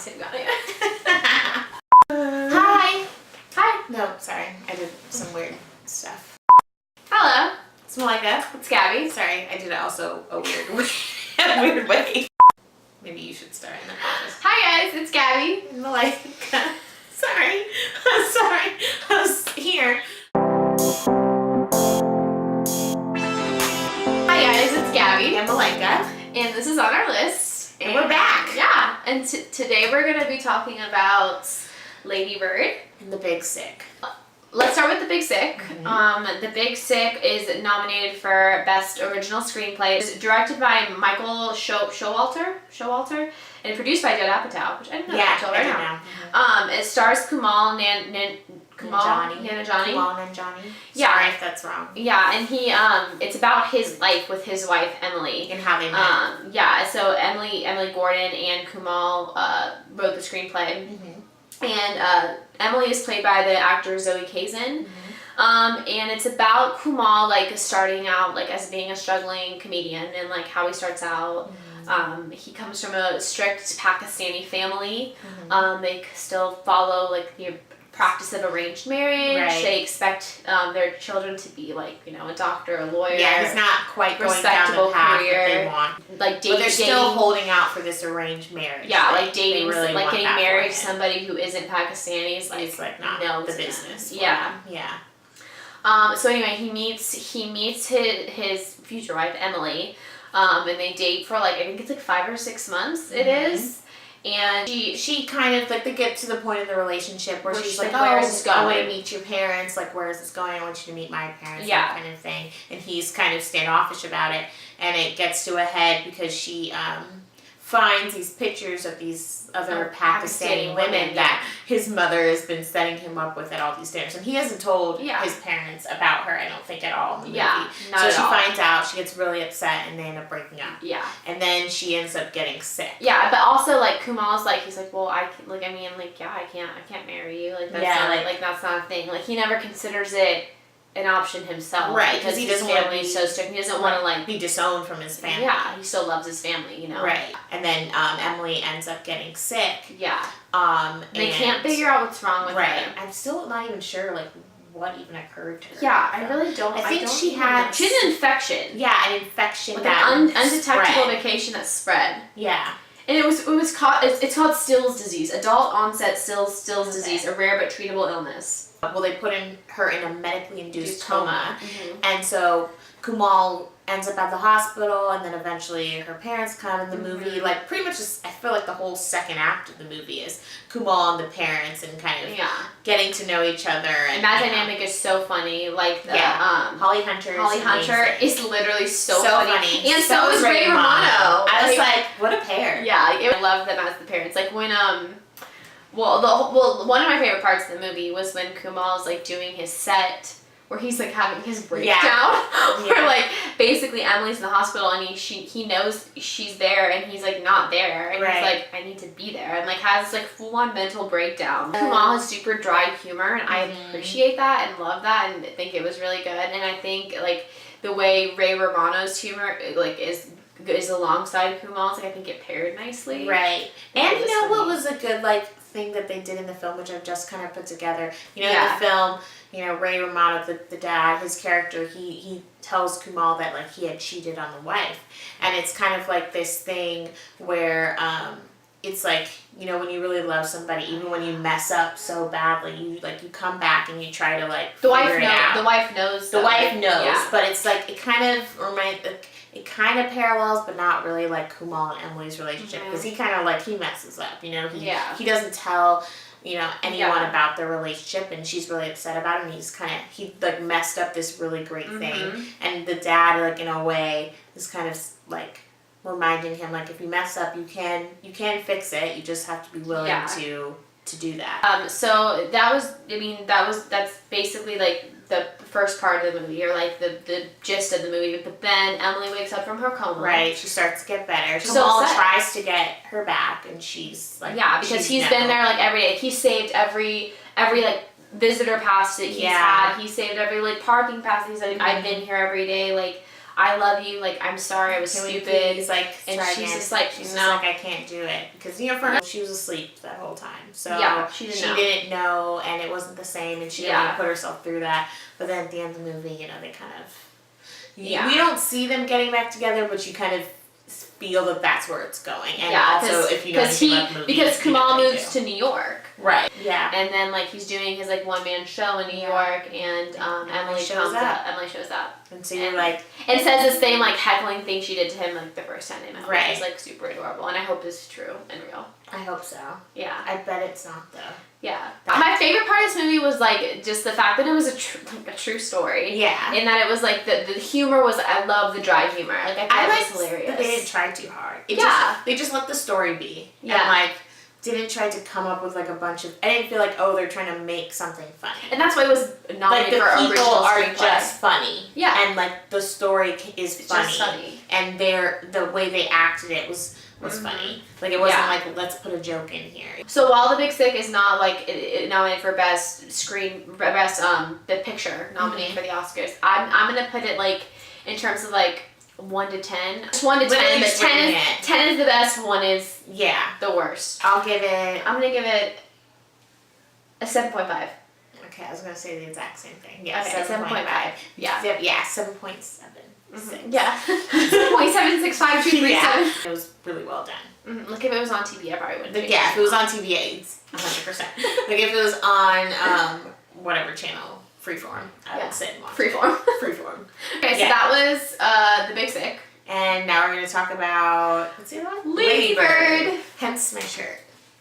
said you got it. Hi. Hi. No, sorry. I did some weird stuff. Hello. It's Malaika. It's Gabby. Sorry, I did it also a weird way. A weird way. Maybe you should start in the office. Hi guys, it's Gabby. And Malaika. Sorry. I'm sorry. I was here. Hi guys, it's Gabby. And Malaika. And this is on our list. And we're back. Yeah. And today we're going to be talking about Lady Bird. And The Big Sick. Let's start with The Big Sick. Mm-hmm. The Big Sick is nominated for Best Original Screenplay. It's directed by Michael Showalter, and produced by Judd Apatow, which I didn't know that until right now. Mm-hmm. It stars Kumail Nanjiani. Yeah. Sorry if that's wrong. Yeah, and he it's about his life with his wife Emily And how they met. Yeah, so Emily Gordon and Kumail wrote the screenplay. Mm-hmm. And Emily is played by the actor Zoe Kazan. Mm-hmm. And it's about Kumail like starting out like as being a struggling comedian and like how he starts out. Mm-hmm. He comes from a strict Pakistani family. Mm-hmm. They still follow like the practice of arranged marriage. Right. They expect their children to be like, you know, a doctor, a lawyer. Yeah, he's not quite going down the path that they want. Like but they're still holding out for this arranged marriage. Yeah, like dating, really like getting married to to somebody who isn't Pakistani is like not no the business. Yeah. Yeah. So anyway, he meets his future wife Emily, and they date for like I think it's like 5 or 6 months. It is. And she kind of like they get to the point in the relationship where she's like, where is this going? I want to meet your parents. Like, where is this going? I want you to meet my parents. Yeah. That kind of thing. And he's kind of standoffish about it. And it gets to a head because she finds these pictures of these other Pakistani women that his mother has been setting him up with at all these dinners. And he hasn't told his parents about her, I don't think, at all in the movie. Not so at she all. finds out, she gets really upset, and they end up breaking up. Yeah. And then she ends up getting sick. Yeah, but also like Kumail's like he's like, well, I can't marry you. Like that's not like that's not a thing. Like he never considers it an option himself, right? Because he his doesn't want to family is so strict. He doesn't want to like be disowned from his family. Yeah, he still loves his family, you know. Right. And then Emily ends up getting sick. Yeah. They can't figure out what's wrong with her. I'm still not even sure like what even occurred to her. Yeah, I really don't. I think she had had an infection. Yeah, an infection with that an undetectable spread. vacation that spread. Yeah. And it's called Still's disease, adult onset Still's disease, a rare but treatable illness. Well, they put her in a medically induced coma. Mm-hmm. And so Kumail ends up at the hospital, and then eventually her parents come in the movie. Like, pretty much just, I feel like the whole second act of the movie is Kumail and the parents and kind of getting to know each other. And that dynamic is so funny. Like, Holly Hunter is literally so funny. And so is Ray Romano. I was like, what a pair. Yeah, I love them as the parents. Like, when, one of my favorite parts of the movie was when Kumail's like doing his set where he's like having his breakdown. Where like basically Emily's in the hospital and he knows she's there and he's like not there and he's like, I need to be there, and like has like full on mental breakdown. Kumail has super dry humor, and I appreciate that and love that and think it was really good. And I think like the way Ray Romano's humor like is alongside Kumail's, like I think it paired nicely. Right. And you know what was a good like thing that they did in the film, which I've just kind of put together. You know, in the film, you know, Ray Romano, the dad, his character, he tells Kumail that like he had cheated on the wife, and it's kind of like this thing where it's like, you know, when you really love somebody, even when you mess up so badly, you come back and you try to like figure it out. The wife knows. But it's like it kind of parallels, but not really like Kumail and Emily's relationship, because he kind of like he messes up, you know. He doesn't tell, you know, anyone about their relationship, and she's really upset about it, and he like messed up this really great thing, and the dad like in a way is kind of like reminding him like if you mess up you can fix it, you just have to be willing to do that. So that's basically like the first part of the movie, or like the gist of the movie. But then Emily wakes up from her coma. Right, she starts to get better. She's so tries to get her back, and she's like, because he's been there like every day. He saved every like visitor pass that he's had. He saved every like parking pass. He's like, I've been here every day. Like I love you, like, I'm sorry, I was stupid. He's like, and she's again. just like, she's no. just like, I can't do it. Because, for her, she was asleep that whole time. So she didn't know, and it wasn't the same, and she didn't want to put herself through that. But then at the end of the movie, they kind of... We don't see them getting back together, but you kind of feel that that's where it's going. And also, if you know anything about the movie... Because Kumail moves to New York. Right. Yeah. And then, like, he's doing his, like, one-man show in New York, and Emily shows up. Emily shows up. And so you're like... And says the same, like, heckling thing she did to him, like, the first time they met. Right. Which is, like, super adorable. And I hope this is true and real. I hope so. Yeah. I bet it's not, though. Yeah. My favorite part of this movie was, like, just the fact that it was a true story. Yeah. And that it was, like, the humor was... I love the dry humor. Like, I thought it was hilarious. That they didn't try too hard. They just let the story be. Yeah. And, like... didn't try to come up with like a bunch of... I didn't feel like, they're trying to make something funny. And that's why it was nominated for original screenplay. Like, the people are just funny. Yeah. And, like, the story is funny. Just funny. And the way they acted it was funny. Like, it wasn't like, let's put a joke in here. So while The Big Sick is not, like, nominated for best the picture nominated for the Oscars, I'm going to put it, like, in terms of, like, 1 to 10. Just 1 to 10, but 10 is the best, 1 is the worst. I'll give it... I'm going to give it a 7.5. Okay, I was going to say the exact same thing. Yeah, okay, 7.5. Yeah. Yeah, 7.7. Yeah. 7.765237. It was really well done. Mm-hmm. Like, if it was on TV, I probably wouldn't. Yeah, if it was on TV, it's 100%. Like, if it was on whatever channel, Freeform, I would sit and watch Freeform. Freeform. Okay, so that was The Big Sick. And now we're going to talk about, what's the other one? Lady Bird. Hence my shirt.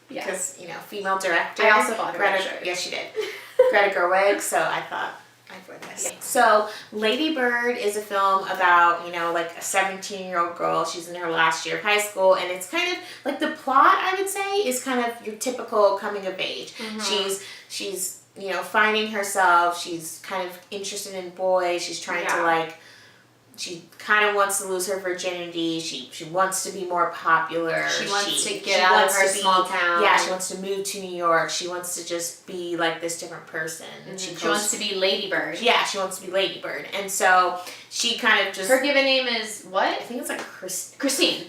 Yes. Because, female director. I also bought Greta shirt. Yes, you did. Greta Gerwig, so I thought I'd wear this. Yeah. So, Lady Bird is a film about, like a 17-year-old girl. She's in her last year of high school, and it's kind of, like, the plot, I would say, is kind of your typical coming of age. Mm-hmm. She's finding herself. She's kind of interested in boys. She's trying to, like... She kind of wants to lose her virginity. She wants to be more popular. She wants to get out of her small town. Yeah, she wants to move to New York. She wants to just be like this different person. Mm-hmm. She wants to be Lady Bird. Yeah, she wants to be Lady Bird. And so she kind of just... Her given name is what? I think it's like Christine.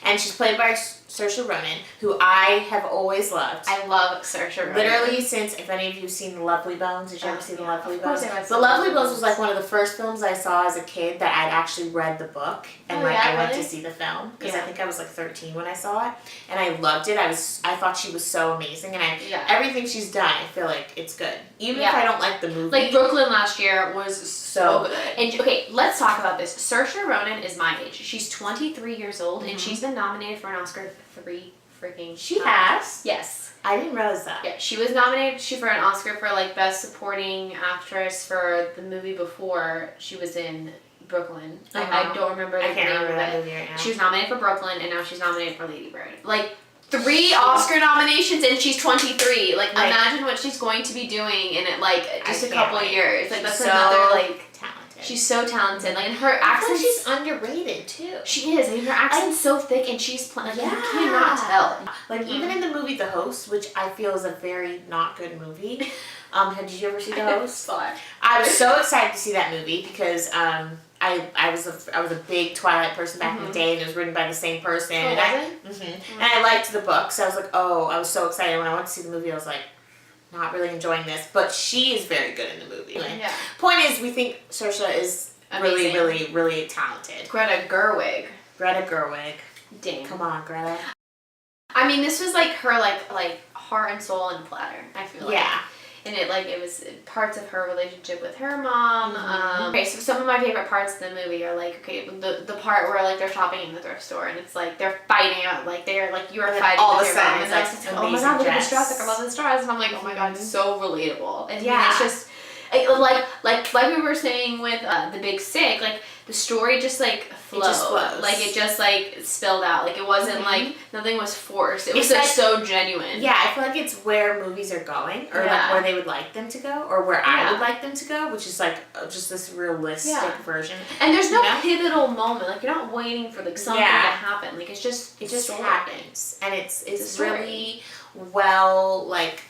And she's played by Saoirse Ronan, who I have always loved. I love Saoirse Ronan. Literally since, if any of you have seen The Lovely Bones, did you ever see The Lovely Bones? Of course The Lovely Bones was like one of the first films I saw as a kid that I'd actually read the book, and I went to see the film, because I think I was like 13 when I saw it, and I loved it. I thought she was so amazing, and everything she's done, I feel like it's good. Even if I don't like the movie. Like, Brooklyn last year was so good. And, okay, let's talk about this. Saoirse Ronan is my age. She's 23 years old, and she's been nominated for an Oscar 3 freaking She has? Yes. I didn't realize that. Yeah, she was nominated for an Oscar for, like, Best Supporting Actress for the movie before she was in Brooklyn. I don't remember the name of it. I can't remember that movie right now. She was nominated for Brooklyn, and now she's nominated for Lady Bird. Like, 3 Oscar nominations, and she's 23. Like, imagine what she's going to be doing in, just a couple of years. Like, that's another, like... talented. She's so talented. Like, and her accent... she's underrated, too. She is. I mean, her accent's so thick, and she's playing... Like, you cannot tell. Like, even in the movie The Host, which I feel is a very not good movie. Did you ever see The Host? I was so excited to see that movie, because... I was a big Twilight person back in the day, and it was written by the same person. Oh, and I liked the book, so I was like, I was so excited when I went to see the movie. I was like, not really enjoying this, but she is very good in the movie. Yeah. Point is, we think Saoirse is really, really, really talented. Greta Gerwig. Dang. Come on, Greta. I mean, this was like her like heart and soul and platter. I feel like. Yeah. And it was parts of her relationship with her mom. Okay, so some of my favorite parts of the movie are like, okay, the part where like they're shopping in the thrift store and it's like they're fighting out, like they're like, you are fighting all with of a your sudden mom, it's and like, oh my god, look at this dress, like I love this dress, and I'm like, oh my god, it's so relatable. And it's just like we were saying with The Big Sick, like the story just like flowed. It just flows. Like it just like spilled out. Like it wasn't like nothing was forced. It was just so genuine. Yeah, I feel like it's where movies are going, or like where they would like them to go, or where I would like them to go, which is like just this realistic version. And there's no pivotal moment. Like you're not waiting for like something to happen. Like it just happens, and it's really well like.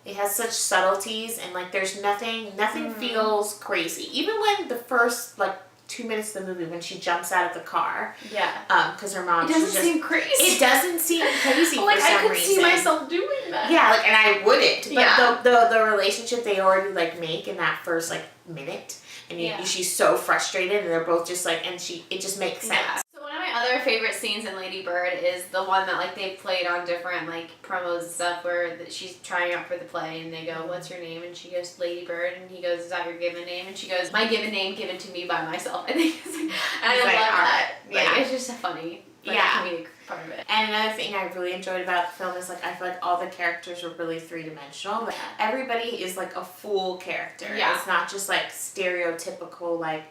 It has such subtleties, and like there's nothing feels crazy. Even when the first like 2 minutes of the movie when she jumps out of the car. Yeah. Because her mom. It doesn't seem crazy. It doesn't seem crazy for some reason. I could see myself doing that. Yeah, and I wouldn't. But the relationship they already make in that first minute, and she's so frustrated, and they're both just and it just makes sense. Yeah. So one of my other favorite scenes in Lady Bird is the one that they've played on different promos and stuff where she's trying out for the play and they go, "What's your name?" and she goes, "Lady Bird," and he goes, "Is that your given name?" and she goes, "My given name given to me by myself." I think and I love that. It's just a funny comedic part of it. And another thing I really enjoyed about the film is I feel all the characters are really three-dimensional. Everybody is a full character. Yeah. It's not just stereotypical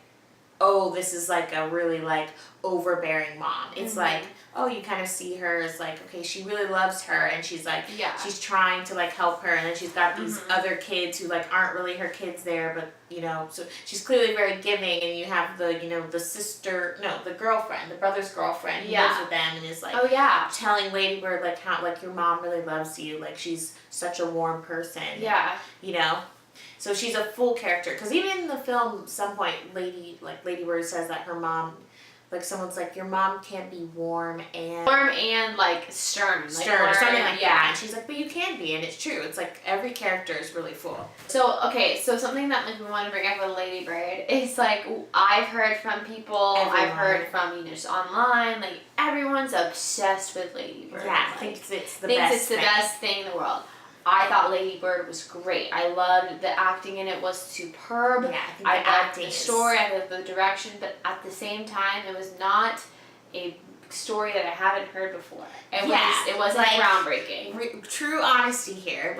oh, this is a really overbearing mom. It's oh, you kind of see her as okay, she really loves her and she's she's trying to help her, and then she's got these other kids who aren't really her kids there, but so she's clearly very giving, and you have the girlfriend, the brother's girlfriend who lives with them and is telling Lady Bird how your mom really loves you, she's such a warm person. Yeah. So she's a full character, because even in the film, some point, Lady Bird says that her mom, someone's your mom can't be warm and stern, or something that, and she's but you can be, and it's true. It's every character is really full. So something that we want to bring up with Lady Bird is I've heard from people, I've heard from just online, everyone's obsessed with Lady Bird. Yeah, thinks it's the best thing in the world. I thought Lady Bird was great. I loved the acting in it was superb. Yeah, I loved the story, I loved the direction, but at the same time, it was not a story that I haven't heard before. It wasn't groundbreaking. True honesty here.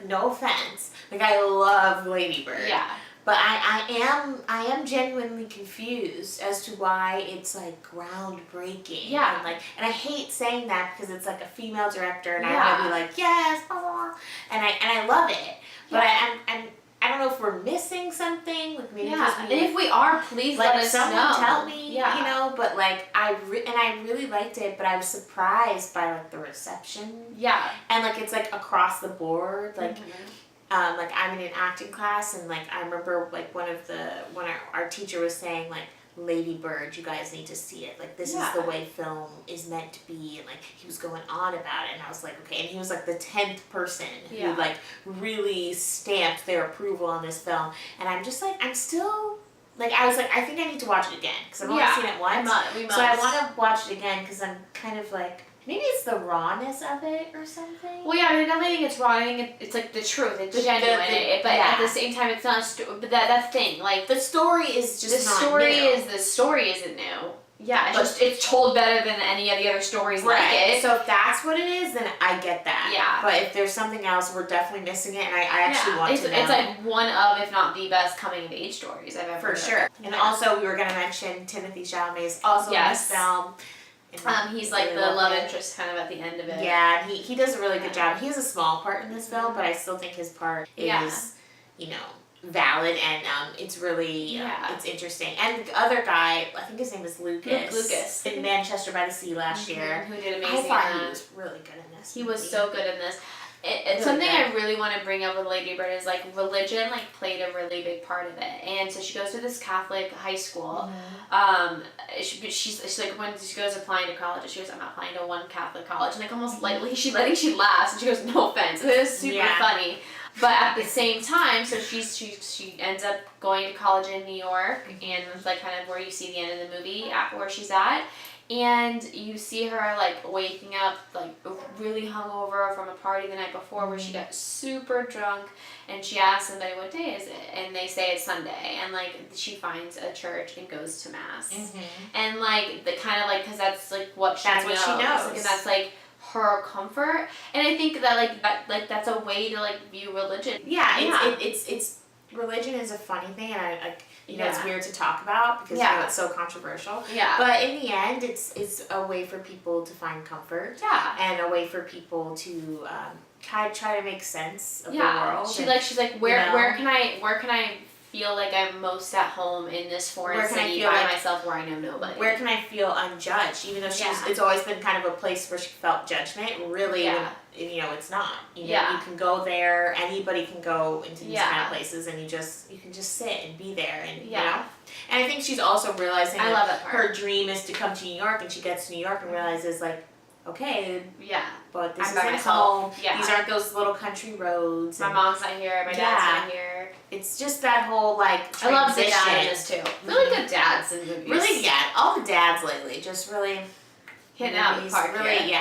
No offense. I love Lady Bird. Yeah. But I am genuinely confused as to why it's groundbreaking. Yeah. And I hate saying that because it's a female director, and I want to be yes, blah, blah, blah. And I love it. But I don't know if we're missing something. Maybe and if we are, please let us know. Someone tell me. Yeah. But I really liked it, but I was surprised by the reception. Yeah. And it's across the board. I'm in an acting class, and I remember when our teacher was saying Lady Bird, you guys need to see it. This is the way film is meant to be, and he was going on about it, and I was okay. And he was the 10th person who really stamped their approval on this film, and I'm just I'm still I was I think I need to watch it again because I've only seen it once. We must. So I want to watch it again because I'm kind of maybe it's the rawness of it or something. Well, I definitely think it's raw. I think it's the truth. It's genuine. But at the same time, it's not. But that's the thing. The story is just the story isn't new. Yeah, it's told better than any of the other stories like it. So if that's what it is, then I get that. Yeah. But if there's something else, we're definitely missing it, and I actually want to know. It's one of, if not the best coming of age stories I've ever heard. For sure. And also, we were going to mention Timothée Chalamet is also in this film. He's the love interest kind of at the end of it. Yeah, he does a really good job. He has a small part in this film, but I still think his part is, valid, and it's really it's interesting. And the other guy, I think his name is Lucas. In Manchester by the Sea last year. Who did amazing. I thought he was really good in this. He was so good in this. It's something I really want to bring up with Lady Bird is religion played a really big part of it, and so she goes to this Catholic high school. She's when she goes applying to college, she goes, "I'm not applying to one Catholic college," and almost she laughs, and she goes, "No offense," it was super funny. But at the same time, so she ends up going to college in New York, and it's kind of where you see the end of the movie at where she's at. And you see her waking up really hungover from a party the night before where she got super drunk, and she asks somebody, "What day is it?" and they say it's Sunday, and she finds a church and goes to mass, and the kind of because that's what she knows. And that's her comfort, and I think that that's a way to view religion. It's religion is a funny thing, and I it's weird to talk about because it's so controversial. Yeah. But in the end, it's a way for people to find comfort. Yeah. And a way for people to try to make sense of the world. She's where can I feel like I'm most at home in this foreign city by myself where I know nobody? Where can I feel unjudged? Even though it's always been kind of a place where she felt judgment. Really, it's not. You can go there. Anybody can go into these kind of places, and you can just sit and be there, and you know. And I think she's also realizing that her dream is to come to New York, and she gets to New York and realizes like, okay, but this isn't home. These aren't those little country roads. My mom's not here. My dad's not here. It's just that whole like transition. I love the dad in this too. Really good dads in movies. Really, all the dads lately just really hitting out the park. Really,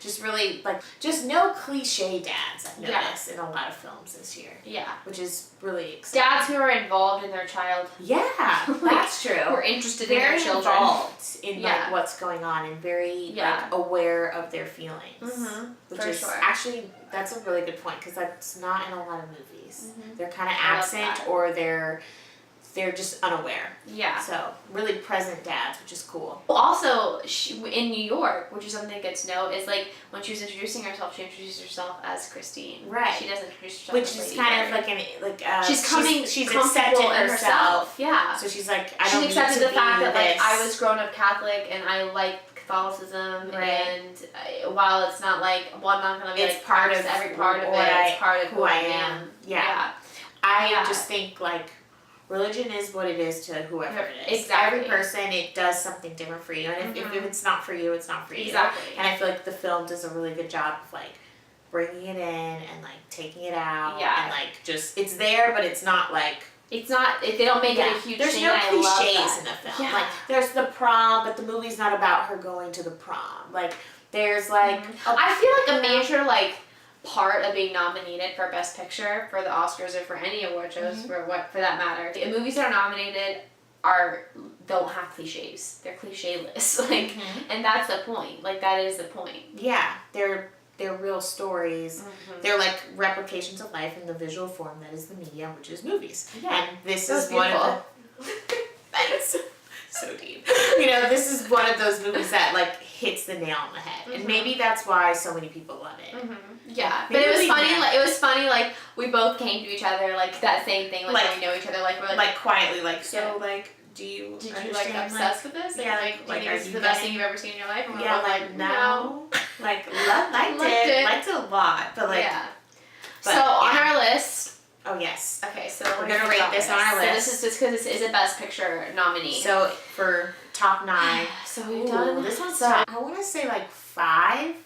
just really like just no cliche dads I've noticed in a lot of films this year. Yeah, which is really exciting. Dads who are involved in their child. Yeah, that's true. We're interested in their children. Involved in like what's going on and very like aware of their feelings. Which is actually that's a really good point because that's not in a lot of movies. They're kind of absent or they're just unaware. Yeah. So, really present dads, which is cool. Also, in New York, which is something good to know, is like when she was introducing herself, she introduced herself as Christine. Right. She doesn't introduce herself as Lady Mary. Which is kind of like she's accepted herself. Yeah. So she's like, she accepted the fact that like I was grown up Catholic and I like Catholicism, and while it's not like, well, I'm not gonna be like part of every part of it. It's part of who I am. Yeah. I just think like. Religion is what it is to whoever it is. Exactly. Every person, it does something different for you. And if it's not for you, it's not for you. Exactly. And I feel like the film does a really good job of like bringing it in and like taking it out. Yeah. And like just, it's there, but it's not like. It's not, they don't make it a huge There's thing. There's no cliches in the film. Yeah. Like there's the prom, but the movie's not about her going to the prom. Like there's like. I feel like a major like. Part of being nominated for Best Picture for the Oscars or for any award shows for that matter. The movies that are nominated don't have cliches. They're clicheless. Like and that's the point. Like that is the point. Yeah. They're real stories. They're like replications of life in the visual form that is the medium, which is movies. Yeah. And this is one of the Thanks. So deep. This is one of those movies that like hits the nail on the head. And maybe that's why so many people love it. Yeah, but it was funny. Like it was funny. Like we both came to each other like that same thing. Like when we know each other. Like we're like quietly. Like so. Like did you like obsessed with this? Yeah. Like do you think this is the best thing you've ever seen in your life? And yeah. Like no. Like liked it. Liked it a lot. But like. Yeah. So on our list. Oh yes. Okay, so we're gonna rate this on our list. So this is just because this is a Best Picture nominee. So for top 9. So we've done this one's top. I want to say like 5.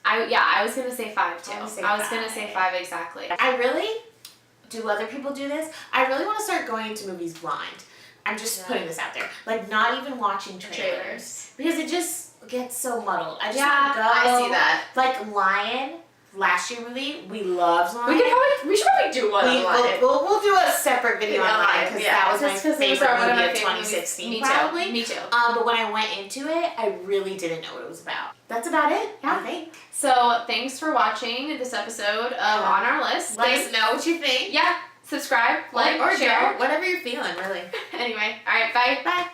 I was gonna say 5 too. I was gonna say 5 exactly. I really do. Other people do this. I really want to start going into movies blind. I'm just putting this out there. Like not even watching trailers because it just gets so muddled. I just go. I see that. Like Lion. Last year movie, we loved Lion. We should probably do one on Lion. We'll do a separate video on Lion because that was my favorite movie of 2016. Me probably. Me too. But when I went into it, I really didn't know what it was about. That's about it. I think. So thanks for watching this episode of On Our List. Let us know what you think. Yeah. Subscribe, like, or share. Whatever you're feeling, really. Anyway, all right. Bye. Bye.